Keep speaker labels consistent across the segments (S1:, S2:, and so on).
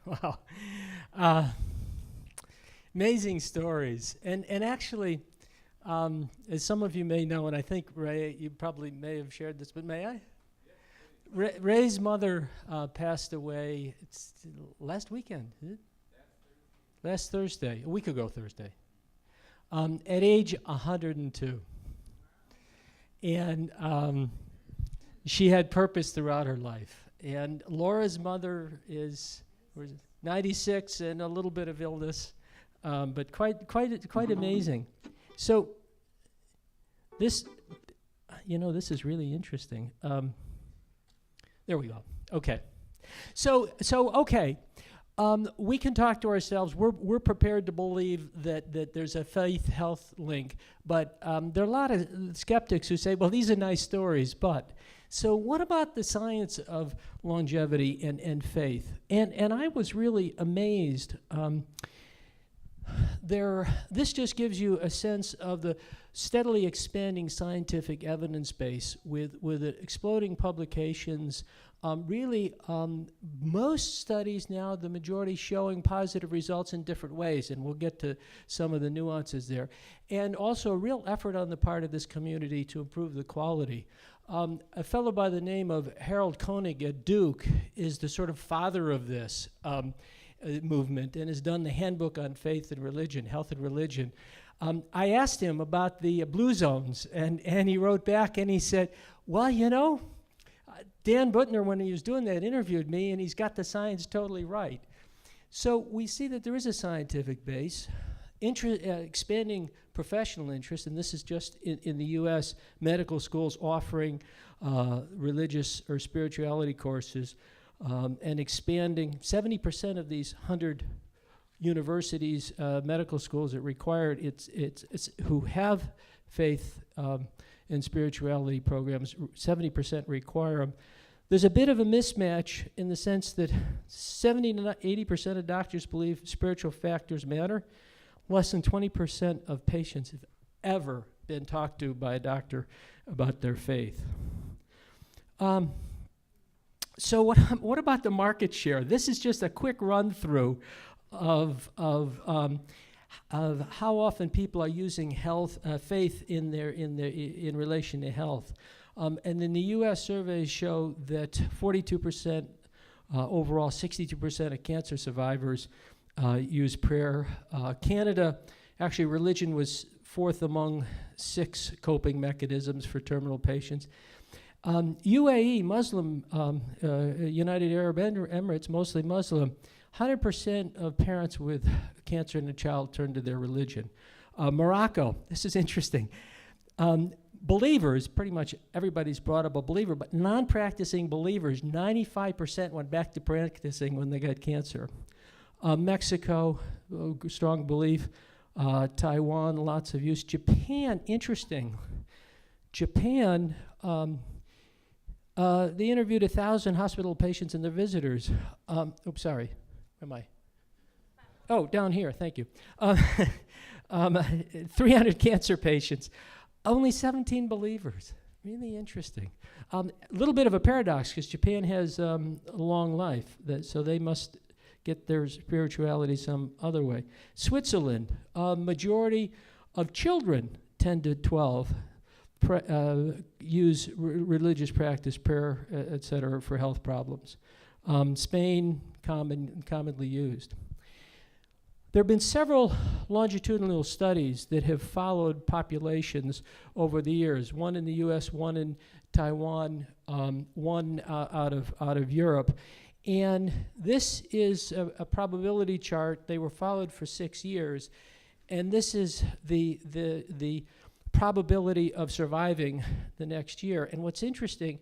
S1: Wow. Uh, Amazing stories. And actually, as some of you may know, and I think, Ray, you probably may have shared this, but may I? Ray's mother passed away, it's last weekend, is it? Last Thursday, a week ago Thursday, at age 102. And she had purpose throughout her life. And Laura's mother is 96 and a little bit of illness, but quite amazing. So this, this is really interesting. There we go. Okay. So okay. We can talk to ourselves. We're prepared to believe that there's a faith-health link, but there are a lot of skeptics who say, well, these are nice stories, but. So what about the science of longevity and faith? And I was really amazed. This just gives you a sense of the steadily expanding scientific evidence base with exploding publications. Most studies now, the majority showing positive results in different ways, and we'll get to some of the nuances there. And also a real effort on the part of this community to improve the quality. A fellow by the name of Harold Koenig at Duke is the sort of father of this movement and has done the handbook on faith and religion, health and religion. I asked him about the blue zones, and he wrote back and he said, well, Dan Buttner, when he was doing that, interviewed me, and he's got the science totally right. So we see that there is a scientific base, expanding professional interest, and this is just in the U.S., medical schools offering religious or spirituality courses, and expanding 70% of these 100 universities, medical schools that required it's who have faith and spirituality programs, 70% require them. There's a bit of a mismatch in the sense that 70 to 80% of doctors believe spiritual factors matter. Less than 20% of patients have ever been talked to by a doctor about their faith. So what about the market share? This is just a quick run through of how often people are using faith in relation to health. And in the U.S. surveys show that 42% overall, 62% of cancer survivors use prayer. Canada, actually religion was fourth among 6 coping mechanisms for terminal patients. UAE, Muslim, United Arab Emirates, mostly Muslim, 100% of parents with cancer in a child turn to their religion. Morocco, this is interesting. Believers, pretty much everybody's brought up a believer, but non-practicing believers, 95% went back to practicing when they got cancer. Mexico, strong belief. Taiwan, lots of use. Japan, interesting. Japan, they interviewed 1,000 hospital patients and their visitors. Sorry, where am I? Oh, down here, thank you. 300 cancer patients, only 17 believers. Really interesting. A little bit of a paradox because Japan has a long life, so they must get their spirituality some other way. Switzerland, majority of children, 10 to 12, use religious practice, prayer, etc., for health problems. Spain, commonly used. There have been several longitudinal studies that have followed populations over the years. One in the U.S., one in Taiwan, one out of Europe. And this is a probability chart. They were followed for 6 years. And this is the probability of surviving the next year. And what's interesting,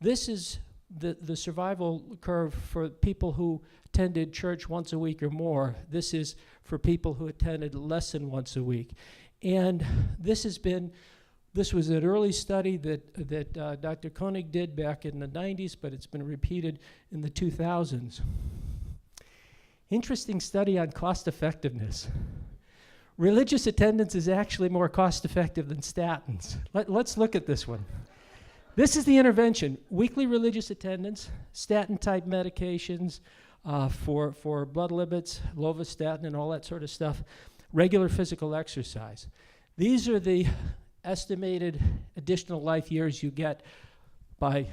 S1: this is the survival curve for people who attended church once a week or more. This is for people who attended less than once a week. And this was an early study that Dr. Koenig did back in the 90s, but it's been repeated in the 2000s. Interesting study on cost effectiveness. Religious attendance is actually more cost effective than statins. Let's look at this one. This is the intervention: weekly religious attendance, statin-type medications, for blood lipids, lovastatin, and all that sort of stuff. Regular physical exercise. These are the estimated additional life years you get by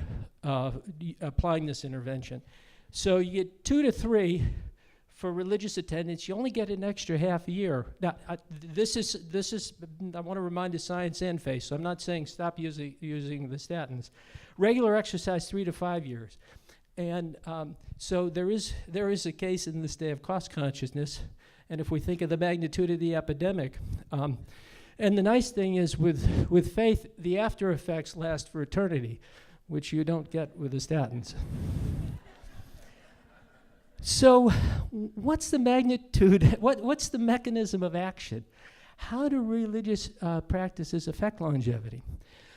S1: applying this intervention. So you get 2 to 3 for religious attendance. You only get an extra half a year. Now, this is. I want to remind the science and faith. So I'm not saying stop using the statins. Regular exercise 3 to 5 years, and so there is a case in this day of cost consciousness. And if we think of the magnitude of the epidemic, and the nice thing is with faith, the after effects last for eternity, which you don't get with the statins. So what's the magnitude, what's the mechanism of action? How do religious practices affect longevity?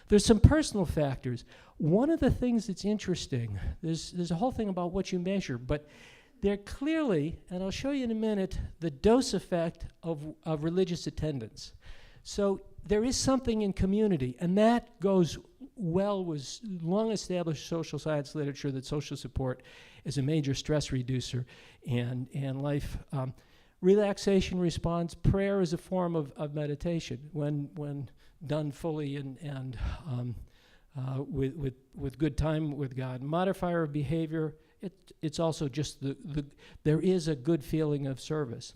S1: There's some personal factors. One of the things that's interesting, there's a whole thing about what you measure, but they're clearly, and I'll show you in a minute, the dose effect of religious attendance. So there is something in community, and that goes well with long-established social science literature that social support is a major stress reducer and life. Relaxation response, prayer is a form of meditation when done fully and with good time with God. Modifier of behavior, it's also just there is a good feeling of service.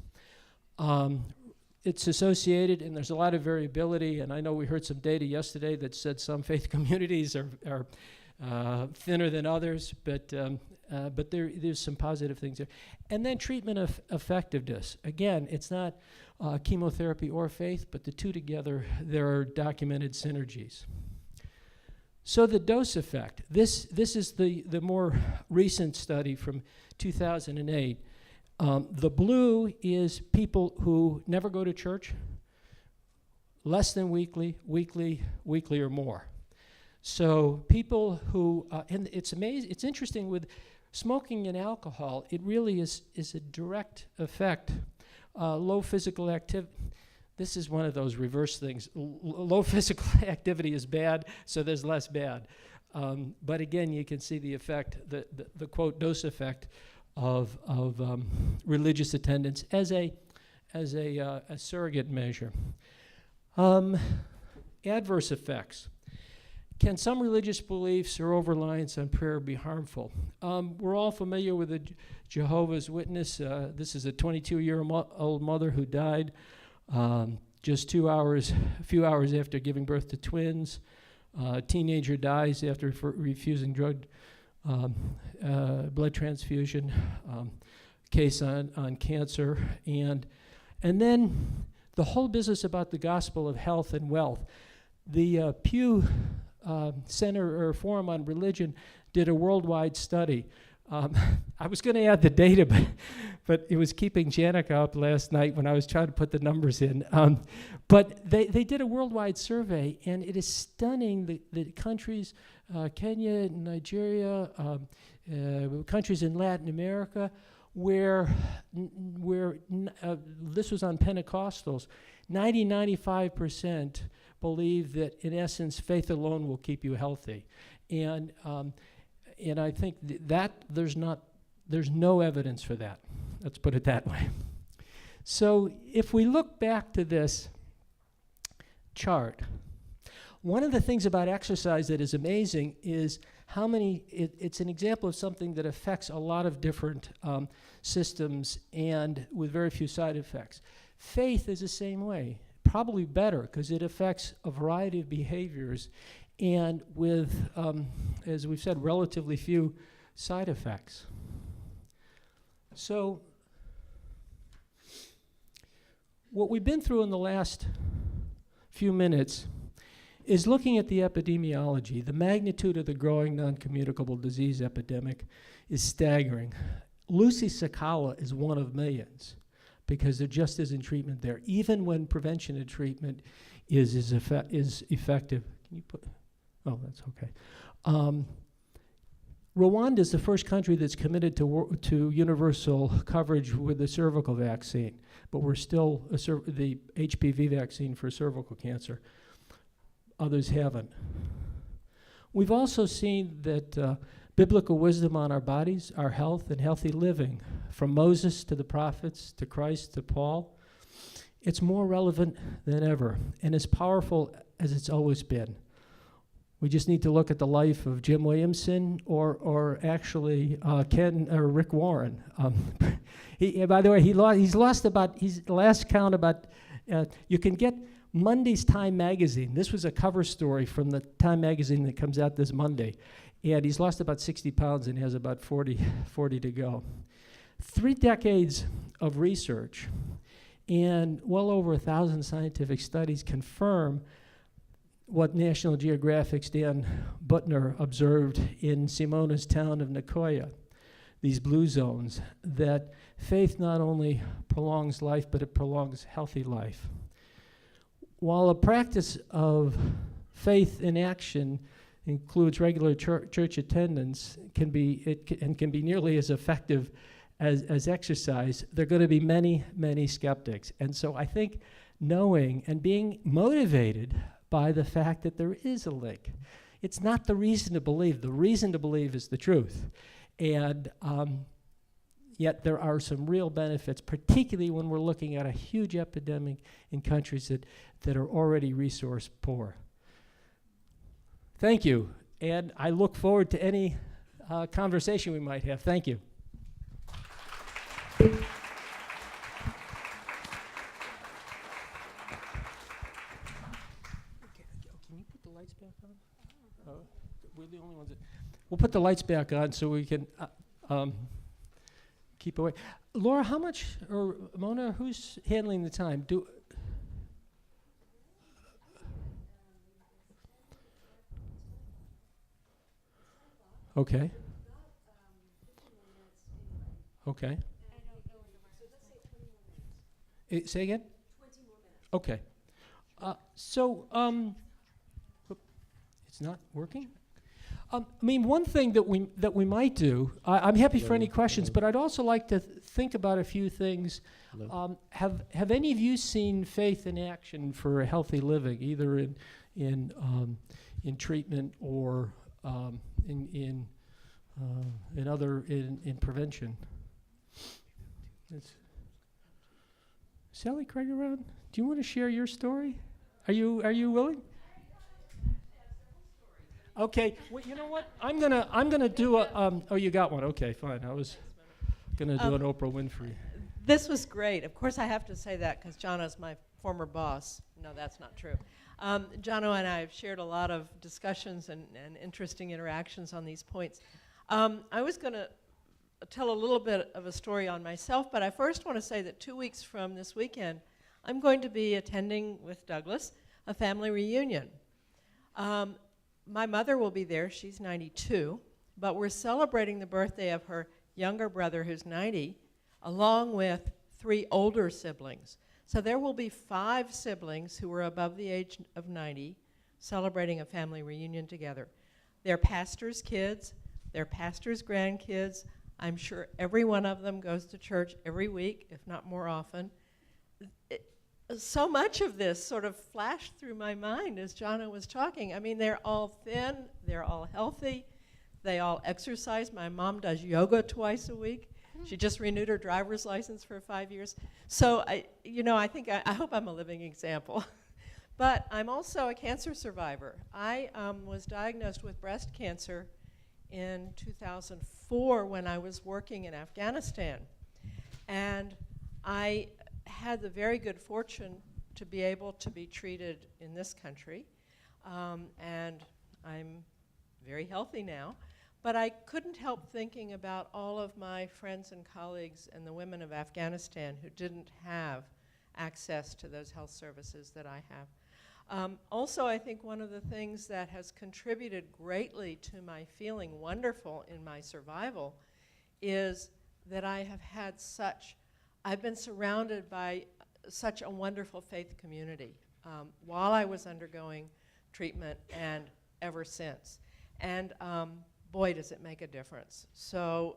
S1: It's associated, and there's a lot of variability, and I know we heard some data yesterday that said some faith communities are thinner than others, but there's some positive things there. And then treatment of effectiveness. Again, it's not chemotherapy or faith, but the two together, there are documented synergies. So the dose effect. This is the more recent study from 2008. The blue is people who never go to church, less than weekly or more. So people who, and it's amazing, it's interesting with smoking and alcohol, it really is a direct effect. Low physical activity, this is one of those reverse things. Low physical activity is bad, so there's less bad. But again, you can see the effect, the quote dose effect of religious attendance as a surrogate measure. Adverse effects. Can some religious beliefs or over-reliance on prayer be harmful? We're all familiar with the Jehovah's Witness. This is a 22-year-old mother who died just a few hours after giving birth to twins. A teenager dies after refusing blood transfusion. Case on cancer, and then the whole business about the gospel of health and wealth. The Pew Center or Forum on Religion did a worldwide study. I was going to add the data, but it was keeping Janneke up last night when I was trying to put the numbers in. But they did a worldwide survey, and it is stunning the countries, Kenya, Nigeria, countries in Latin America, where this was on Pentecostals, 95% believe that, in essence, faith alone will keep you healthy. And I think that there's no evidence for that. Let's put it that way. So if we look back to this chart, one of the things about exercise that is amazing is how many, it's an example of something that affects a lot of different systems and with very few side effects. Faith is the same way, probably better because it affects a variety of behaviors and with, as we've said, relatively few side effects. So what we've been through in the last few minutes is looking at the epidemiology. The magnitude of the growing non-communicable disease epidemic is staggering. Lucy Sakawa is one of millions because there just isn't treatment there, even when prevention and treatment is effective. Can you put, oh, that's okay. Rwanda is the first country that's committed to universal coverage with the cervical vaccine, but we're still the HPV vaccine for cervical cancer. Others haven't. We've also seen that biblical wisdom on our bodies, our health, and healthy living, from Moses to the prophets to Christ to Paul. It's more relevant than ever and as powerful as it's always been. We just need to look at the life of Jim Williamson or actually Ken or Rick Warren. By the way, he's lost about, he's last count about, you can get Monday's Time magazine. This was a cover story from the Time magazine that comes out this Monday. And he's lost about 60 pounds and has about 40 to go. 3 decades of research and well over 1,000 scientific studies confirm what National Geographic's Dan Buttner observed in Simona's town of Nicoya, these blue zones, that faith not only prolongs life, but it prolongs healthy life. While a practice of faith in action includes regular church attendance, can be nearly as effective as exercise, there are going to be many skeptics. And so I think knowing and being motivated by the fact that there is a link. It's not the reason to believe. The reason to believe is the truth. And yet there are some real benefits, particularly when we're looking at a huge epidemic in countries that are already resource poor. Thank you. And I look forward to any conversation we might have. Thank you. We're the only ones that, we'll put the lights back on so we can keep away. Laura, how much, or Mona, who's handling the time? Okay. Okay. Say again? 20 more minutes. Okay. It's not working? I mean, one thing that we might do, I'm happy for any questions, but I'd also like to think about a few things. Have any of you seen faith in action for a healthy living, either in treatment or in prevention? Sally Craig around? Do you want to share your story? Are you willing? Okay. Well, you know what? I'm gonna do a. Oh, you got one. Okay, fine. I was gonna do an Oprah Winfrey.
S2: This was great. Of course, I have to say that because Jono's my former boss. No, that's not true. Jono and I have shared a lot of discussions and interesting interactions on these points. I was going to tell a little bit of a story on myself, but I first want to say that 2 weeks from this weekend, I'm going to be attending with Douglas a family reunion. My mother will be there. She's 92, but we're celebrating the birthday of her younger brother, who's 90, along with 3 older siblings. So there will be 5 siblings who are above the age of 90 celebrating a family reunion together. They're pastors' kids, they're pastors' grandkids. I'm sure every one of them goes to church every week, if not more often. So much of this sort of flashed through my mind as Jono was talking. I mean, they're all thin, they're all healthy, they all exercise. My mom does yoga twice a week. She just renewed her driver's license for 5 years. So, I hope I'm a living example. But I'm also a cancer survivor. I was diagnosed with breast cancer in 2004 when I was working in Afghanistan. And I had the very good fortune to be able to be treated in this country. And I'm very healthy now. But I couldn't help thinking about all of my friends and colleagues and the women of Afghanistan who didn't have access to those health services that I have. Also, I think one of the things that has contributed greatly to my feeling wonderful in my survival is that I've been surrounded by such a wonderful faith community while I was undergoing treatment and ever since. And boy, does it make a difference. So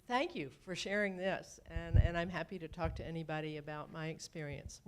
S2: thank you for sharing this, and I'm happy to talk to anybody about my experience.